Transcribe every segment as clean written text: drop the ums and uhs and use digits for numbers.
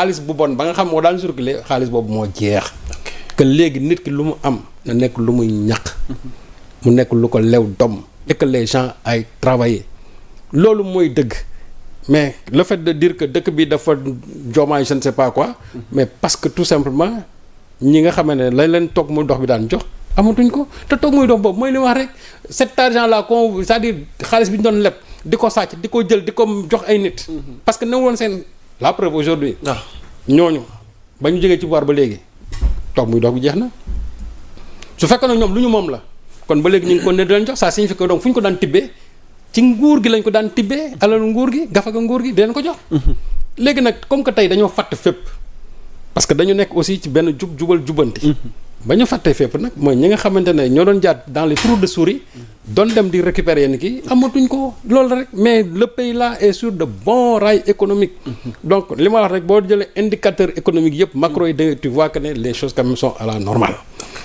xaalis bu bon ba nga xam moo daan circuler xaalis boobu moo jeex. que léegi nit ki lu mu am na nekk lu muy ñaq. mu nekk lu ko lew dom et que les gens ay travailler loolu mooy dëgg. mais le fait de dire que dëkk bi dafa joomaay je ne sais pas quoi. mais parce que tout simplement ñi nga xam ne lañ leen toog muy dox bi daan jox amatuñ ko te toog muy dox boobu mooy li wax rek cet argent là qu'on c'est-à-dire xaalis bi ñu doon leb di ko sàcc di ko jël di ko jox ay nit. parce que ne woon seen la preuve aujourd'hui ñooñu ba ñu jógee ci pouvoir ba léegi toog muy dox bi jeex na su fekkee ne ñoom lu ñu moom la kon ba léegi ñu ngi ko ne di leen jox ça signifie que donc fu ñu ko daan tibbee. ci nguur gi lañ ko daan tibbee alalu nguur gi gafaga nguur gi di leen ko jox. léegi nag comme que tey dañoo fàtte fépp parce que dañu nekk aussi ci benn jubal jubanti. ba ñu fàttee fépp nag mooy ñi nga xamante ne ñoo doon jaar dans les trous de souris doon dem di récupérer yenn kii amatuñ ko loolu rek mais le pays là est sur de bons rails économiques. donc li ma wax rek boo jëlee indicateur économique yëpp macro yi tu vois que ne les choses quand même sont à la normale.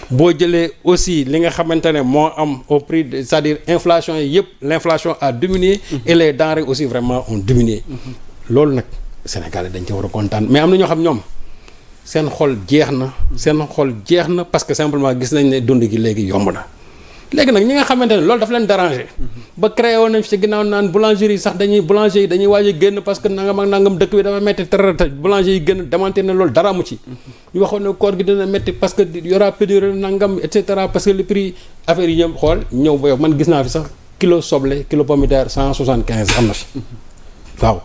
boo jëlee aussi li nga xamante ne moo am au prix de c'est-à-dire inflation yi yëpp l'inflation a diminué. et les denrées aussi vraiment ont diminué. loolu nag Sénégalais dañ ci war a kontaan mais am na ñoo xam ñoom seen xol jeex na parce que simplement gis nañ ne dund gi léegi yomb na. léegi nag ñi nga xamante ne loolu dafa leen déranger. ba créé woon nañ fi ci ginnaaw naan boulangerie yi sax dañuy waaj a génn parce que nangam ak nangam dëkk bi dafa metti terata boulanger yi génn démentir ne loolu dara amu ci. ñu waxoon ne koor gi dina metti parce que y aura pénurie nangam et cetera parce que le prix affaire yi ñëw xool ñëw ba yow man gis naa fi sax kilo soble kilo pomme de terre 175 am na fi waaw.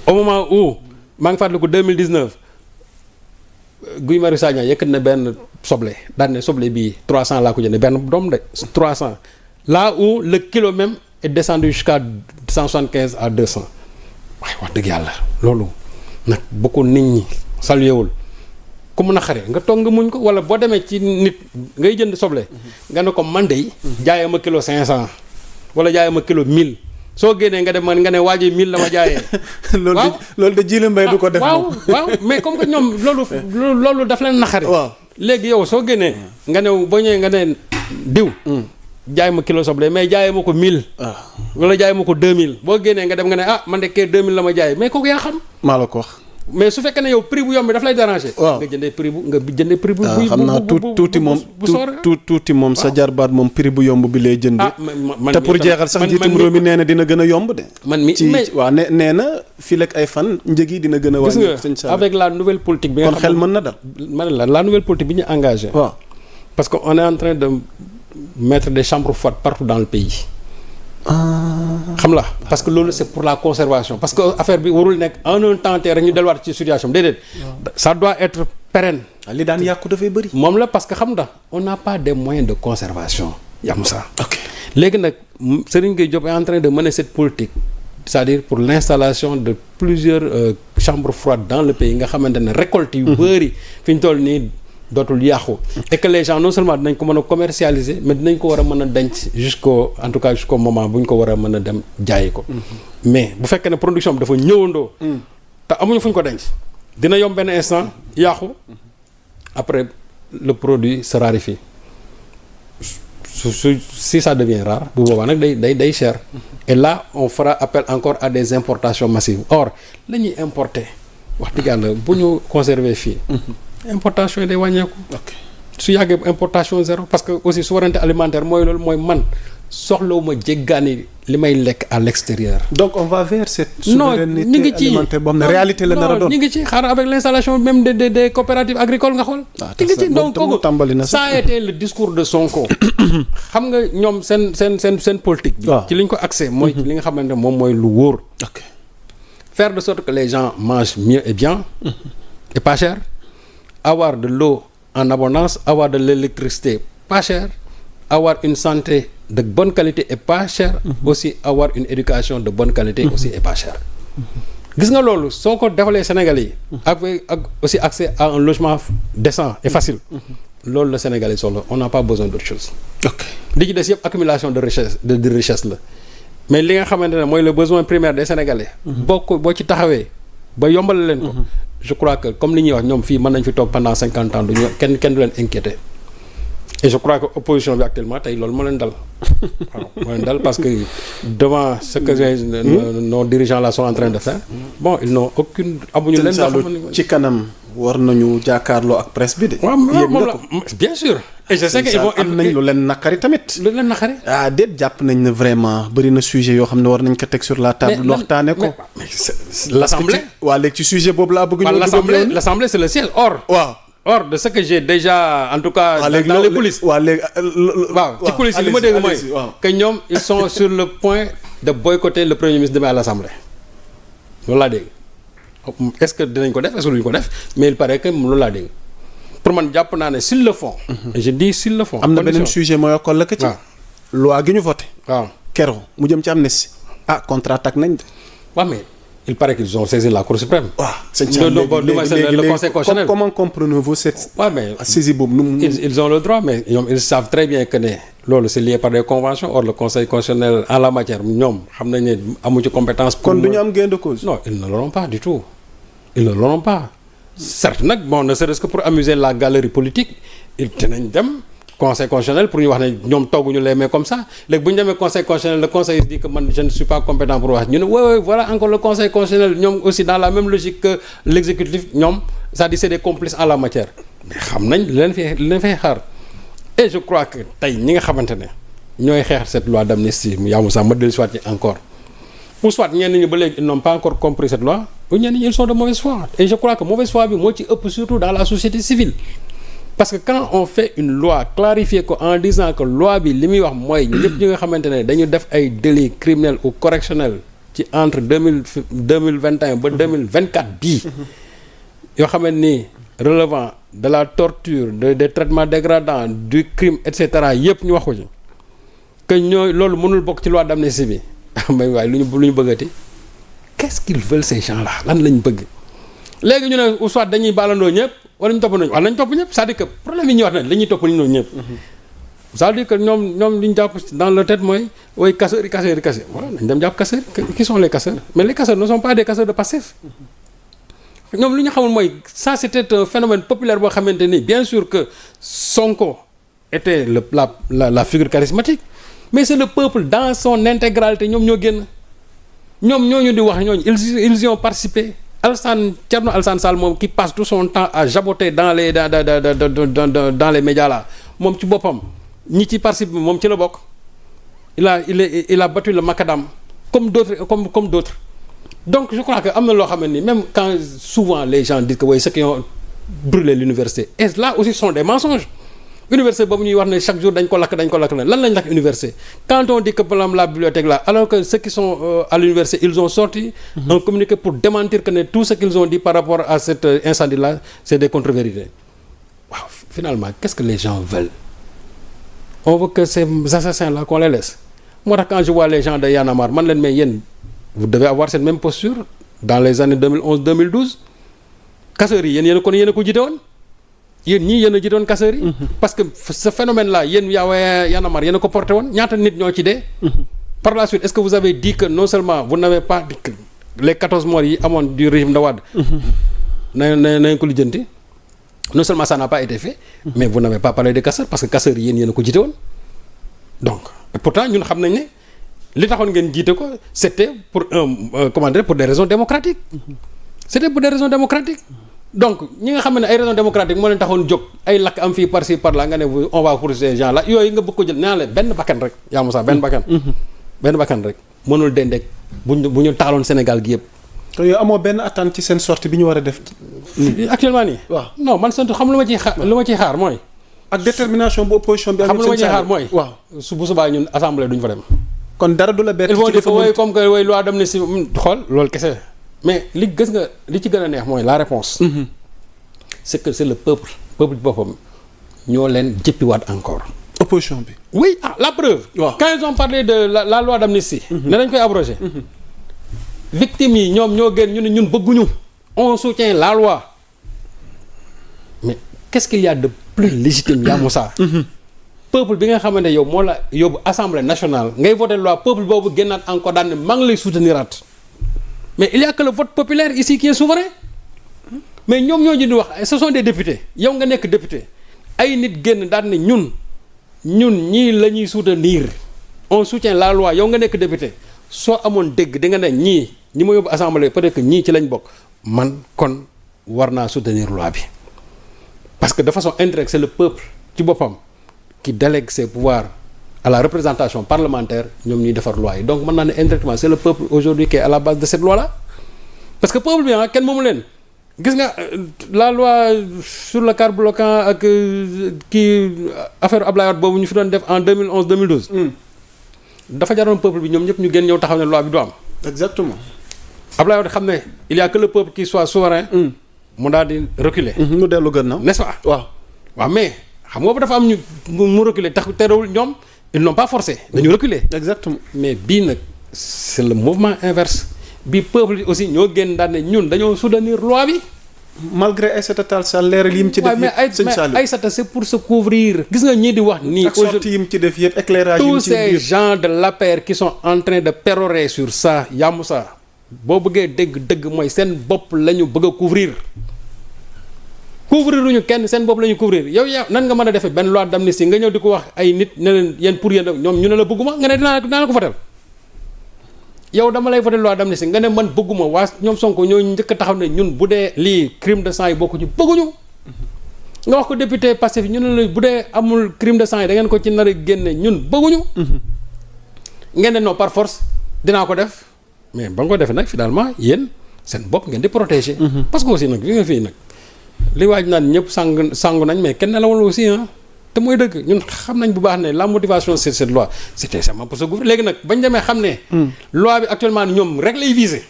au moment où maa ngi fàttaliku 2019 Guy Marius Sagna yëkkat na benn soble daan ne soble bii 300 laa ko jëndee benn doom de 300 là où le kilo même est descendu jusqu'à 175 à 200 waaye wax dëgg yàlla loolu nag bu ko nit ñi salué wul ku mun a xare nga toog nga muñ ko wala boo demee ci nit ngay jënd soble nga ne ko man de jaayee ma kilo 500 wala jaayee ma kilo 1000 soo génnee nga dem man nga ne waajee 1000 la ma jaayee. loolu de Djily Mbaye du ko def. waaw mais comme que ñoom loolu daf leen naxari. waaw léegi yow soo génnee. nga ne boo ñëwee nga ne diw. jaay ma kilo soble mais jaayee ma ko 1000. wala jaayee ma ko 2000 boo génnee nga dem nga ne man de kee 2000 la ma jaayee mais kooku yaa xam. maa la ko wax. mais su fekkee ne yow prix bu yomb bi daf lay déranger. waaw nga jëndee prix bu xam naa tuuti moom sa jarbaat moom prix bu yomb bi lay jënd. te pour jeexal sax njiitum réew mi nee na dina gën a yomb de. waaw nee na fii ak ay fan njëg yi dina gën a wàññi. gis nga avec la nouvelle politique bi nga kon xel mën na dal. man la nouvelle politique bi ñu engagé. waaw parce que on est en train de mettre des chambres froides partout dans le pays. xam la parce que loolu c'est pour la conservation parce que affaire bi warul nekk en un temps rek ñu delluwaat ci situation déedéet. ça doit être pérenne. li daan yàqu dafay bëri. moom la parce que xam nga on n'a pas des moyens de conservation. yam ça. ok léegi nag Serigne Gueye Diop est en train de mener cette politique c'est-à-dire pour l'installation de plusieurs chambres froides dans le pays nga xamante ne récolte yu bëri fi ñu toll nii. dootul yàqu et que les gens non seulement dinañ ko mën a commercialiser mais dinañ ko war a mën a denc jusqu'au moment bu ñu ko war a mën a dem jaayi ko. mais bu fekkee ne production bi dafa ñëwandoo. te amuñu fu ñu ko denc. dina yomb benn instant yàqu après le produit se raréfie si ça devient rare bu boobaa nag day cher. et là on fera appel encore à des importations massives or la ñuy importer wax dëgg yàlla bu ñu conserver fii. importation yi day wàññeeku. su yàggee importation zéro parce que aussi souveraineté alimentaire mooy loolu mooy man soxlawuma jéggaani li may lekk à l'extérieur. donc on va vers cette souveraineté alimentaire boo xam ne réalité la nar a doon. ñu ngi ci xaaral avec l'installation même des coopératives agricoles nga xool. ñu ngi ci donc kooku ça a été le discours de Sonko. xam nga ñoom seen politique bi. ci li ñu ko accès mooy li nga xamante ne moom mooy lu wóor. faire de sorte que les gens mangent mieux et bien. et pas cher. avoir de l'eau en abondance, avoir de l'électricité pas cher, avoir une santé de bonne qualité et pas cher, aussi avoir une éducation de bonne qualité aussi et pas cher. Gis nga loolu soo ko defalee Sénégalais yi ak aussi accès à un logement décent et facile loolu la Sénégalais soxla on n'a pas besoin d'autre chose. li ci des yëpp accumulation de richesse de richesse la mais li nga xamante ne mooy le besoin primaire des Sénégalais boo ci taxawee ba yombal leen ko je crois que comme li ñuy wax ñoom fii mën nañ fi toog pendant 50 ans duñu kenn du leen inquiété et je crois que opposition bi actuellement tey loolu moo leen dal waaw moo leen dal parce que devant ce que nos dirigeants là sont en train de faire bon ils n'ont aucune amuñu leen ci kanam war nañu jàkkaarloo ak presse bi de. waaw bien sûr. et je sais que ils vont am nañ lu leen naqari tamit. lu leen naqari. ah déet jàpp nañ ne vraiment bëri na sujet yoo xam ne war nañ ko teg sur la table. waxtaane ko l'assemblée. waa léegi ci sujet boobu laa bëgg. l'assemblée c'est le siège or de ce que j'ai déjà en tout cas. dans les coulisses waaw ci coulisses yi li ma dégg mooy que ñoom ils sont sur le point de boycotter le premier ministre demain à l'assemblée loolu laa dégg est-ce que dinañ ko def est-ce que duñ ko def mais il paraît que loolu laa dégg pour man jàpp naa ne s'ils le font. je dis s'ils le font. am na beneen sujet mooy yokkal la ko ci. loi gi ñu voté. waaw keroog mu jëm ci amnistie. contre-attaque nañ de. waaw mais il paraît qu'ils ont saisi la Cour suprême. waaw le conseil constitutionnel. comment comprenez-vous cette. waaw mais saisie boobu ils ont le droit mais ñoom ils savent très bien que ne loolu c'est lié par des conventions or le conseil constitutionnel en la matière ñoom xam nañ ne amu ci compétence. kon du ñu am gain de cause. non ils ne l'auront pas du tout. ils ne l'auront pas. certes nag bon ne serait-ce que pour amuser la galerie politique il dinañ dem conseil constitutionnel pour ñu wax ne ñoom tooguñu les mains comme ça léegi bu ñu demee conseil constitutionnel le conseil dit que man je ne suis pas compétent pour wax ñu ne oui voilà encore le conseil constitutionnel ñoom aussi dans la même logique que l'exécutif ñoom c'est-à-dire c'est des complices en la matière mais xam nañ li leen fay xaar et je crois que tey ñi nga xamante ne ñooy xeex cette loi d'amnistie mu yaamu sax ma dellu si waat ci encore ou soit ñenn ñi ba léegi ils n'ont pas encore compris cette loi ou ñenn ñi ils sont de mauvaise foi et je crois que mauvaise foi bi moo ci ëpp surtout dans la société civile parce que quand on fait une loi clarifier ko en disant que loi bi li muy wax mooy ñëpp ñi nga xamante ne dañu def ay délits criminels ou correctionnels ci entre 2021 ba 2024 bii yoo xamante ni relevant de la torture des traitements dégradants du crime et cetera yëpp ñu wax ko ci que ñooy loolu mënul bokk ci loi d'amnistie bi may waaye lu ñu bëggati qu'est-ce qu'ils veulent ces gens-là lan lañ bëgg léegi ñu ne ou soit dañuy baalandoo ñëpp wala ñu topp nañu wala nañ topp ñëpp c'est-à-dire que problème yi ñuy wax ne dañuy topp ñu ñëpp c'est-à-dire que ñoom li ñu jàpp dans leur tête mooy way casseurs yi voilà nañ dem jàpp casseurs qui sont les casseurs mais les casseurs ne sont pas des casseurs de Pastef ñoom li ñu xamul mooy ça c'était un phénomène populaire boo xamante ni bien sûr que Sonko était la figure charismatique mais c'est le peuple dans son intégralité ñoom ñoo génn ñoom ñooñu di wax ñooñu ils y ont participé Thierno Alassane Sall moom qui passe tout son temps à jaboter dans les médias là moom ci boppam ñi ci participe moom ci la bokk il a battu le macadam comme d'autres donc je crois que am na loo xam ne ni même quand souvent les gens disent que oui ceux qui ont brûlé l'université et là aussi sont des mensonges université boobu ñuy wax ne chaque jour dañ ko lakk lan lañ lakk université quand on dit que par exemple la bibliothèque là alors que ceux qui sont à l'université ils ont sorti un communiqué pour démentir que ne tout ce qu'ils ont dit par rapport à cet incendie là c'est des contre-vérités waaw finalement qu'est-ce que les gens veulent on veut que ces assassins là qu'on les laisse moo tax quand je vois les gens de Y'en a marre man leen mais yéen vous devez avoir cette même posture dans les années 2011-2012 casseurs yi yéen a ko jiite woon yéen ñii yéen a jiite woon casseurs yi parce que ce phénomène là yéen Y'en a marre yéen a ko porté woon ñaata nit ñoo ci dee par la suite est-ce que vous avez dit que non seulement vous n'avez pas dit que les 14 morts yi amoon du régime de Wade nañ ko lijjanti non seulement ça n'a pas été fait mais vous n'avez pas parlé des casseurs parce que casseurs yi yéen a ko jiite woon donc et pourtant ñun xam nañ ne li taxoon ngeen jiite ko c'était pour pour des raisons démocratiques c'était pour des raisons démocratiques donc ñi nga xam ne ay raisons démocratiques moo leen taxoon jóg ay lakk am fii par-ci par-là nga ne on va pour ces gens là yooyu nga bëgg ko jël naa la benn bakkan rek yaa Moussa benn bakkan rek mënul dendeek bu ñu taaloon Sénégal gi yëpp. kon yow amoo benn attente ci seen sortie bi ñu war a def. actuellement nii. waaw non man sant xam lu ma ciy xaar mooy. ak détermination bu opposition bi. xam lu ma ciy xaar mooy. waaw bu subaa ñun assemblée duñ fa dem. kon dara du la bett. ils vont dire que way comme que way loi d'amnistie xool loolu kese mais li ci gën a neex mooy la réponse c'est que c'est le peuple boppam ñoo leen jëppiwaat encore. opposition bi. oui la preuve. waaw quand ils ont parlé de la loi d'amnistie. ne dañ koy abroger. victimes yi ñoom ñoo gën ñu ne ñun bëgguñu. on soutient la loi mais qu'est-ce qu'il y a de plus légitime yaa Moussa. peuple bi nga xamante yow moo la yóbbu assemblée nationale ngay voter loi peuple boobu génnaat encore daan ne maa ngi lay souteniraat mais il y a que le vote populaire ici qui est souverain mais ñoom ñoo di wax ce sont des députés yow nga nekk député ay nit génn daan ne ñun ñun ñii la ñuy soutenir on soutient la loi yow nga nekk député soo amoon dégg di nga ne ñii ñi ma yóbbu assemblée peut-être que ñii ci lañ bokk man kon war naa soutenir loi bi parce que de façon indirecte c'est le peuple ci boppam qui délègue ses pouvoirs à la représentation parlementaire ñoom ñuy defar loi yi donc mën naa ne indirectement c'est le peuple aujourd'hui qui est à la base de cette loi là parce que peuple bi kenn moomu leen gis nga la loi sur le carburant ak kii affaire Ablaye Wade boobu ñu fi doon def en 2011 2012. dafa jaroon peuple bi ñoom ñëpp ñu gën ñëw taxaw ne loi bi du am. exactement. Ablaye Wade xam ne il y a que le peuple qui soit souverain. mu daal di reculer. mu dellu gannaaw n'est-ce pas. waaw mais xam nga dafa am ñu mu reculer tax terewul ñoom ils n'ont pas forcé dañu reculer. exactement mais bii nag c'est le mouvement inverse. bi peuple aussi ñoo génn daan ne ñun dañoo soutenir loi bi. malgré Aïssata Tall Sall leeral yi mu ci def yëpp sëñ Saliou mais Aïssata c'est pour se couvrir. gis nga ñii di wax nii. ak sorties yi mu ci def yëpp éclairage yi mu ci tous ces gens de l'APR qui sont en train de pérorer sur ça Yamoussa boo bëggee dégg dëgg mooy seen bopp la ñu bëgg a couvrir. couvrir luñu kenn seen bopp la ñu couvrir yow yaa nan nga mën a defee benn loi d'amnistie nga ñëw di ko wax ay nit ne leen yéen pour yéen ñoom ñu ne la bëgguma nga ne dinaa la ko votel yow dama lay voté loi d'amnistie nga ne man bëgguma waa ñoom Sonko ñoo njëkk a taxaw ne ñun bu dee lii crime de sang yi bokku ci bëgguñu nga wax ko député Pastef ñu ne la bu dee amul crime de sang yi da ngeen ko ci nar a génne ñun bëgguñu ngeen ne non par force dinaa ko def mais ba nga ko defee nag finalement yéen seen bopp ngeen di protéger parce que aussi nag li nga fii nag li waaj naan ñëpp sangu nañ mais kenn nelawul aussi te mooy dëgg ñun xam nañ bu baax ne la motivation c'est cette loi c'était seulement pour se gouverner léegi nag bañ demee xam ne loi bi actuellement ñoom rek lay viser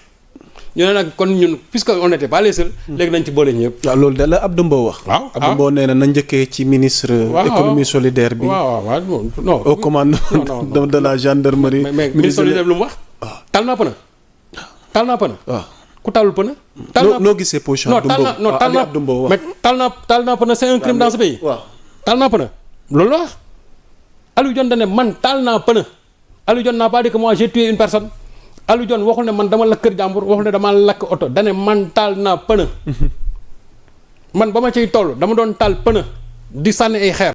ñu ne nag kon ñun puisque on n'était pas les seuls léegi nañ ci boole ñëpp. waaw loolu de la Abdou Mbow wax. waaw Abdou Mbow nee na njëkkee ci ministre. économie solidaire bi. waaw non. au commandement de la gendarmerie. mais ministre solidaire bi lu mu wax. waaw tal naa pëna. tal naa pëna. waaw ku talul pëna. noo gisee position Abdou Mbow wax mais tal naa pëna c'est un crime dans ce pays. waaw taal naa pëna loolu la wax Aliou Dione da ne man taal naa pëna Aliou Dione n'a pas dit que moi j'ai tué une personne Aliou Dione waxul ne man dama lakk kër jàmbur waxul ne dama lakk oto da ne man taal naa pëna man ba ma ciy toll dama doon taal pëna di sànni ay xeer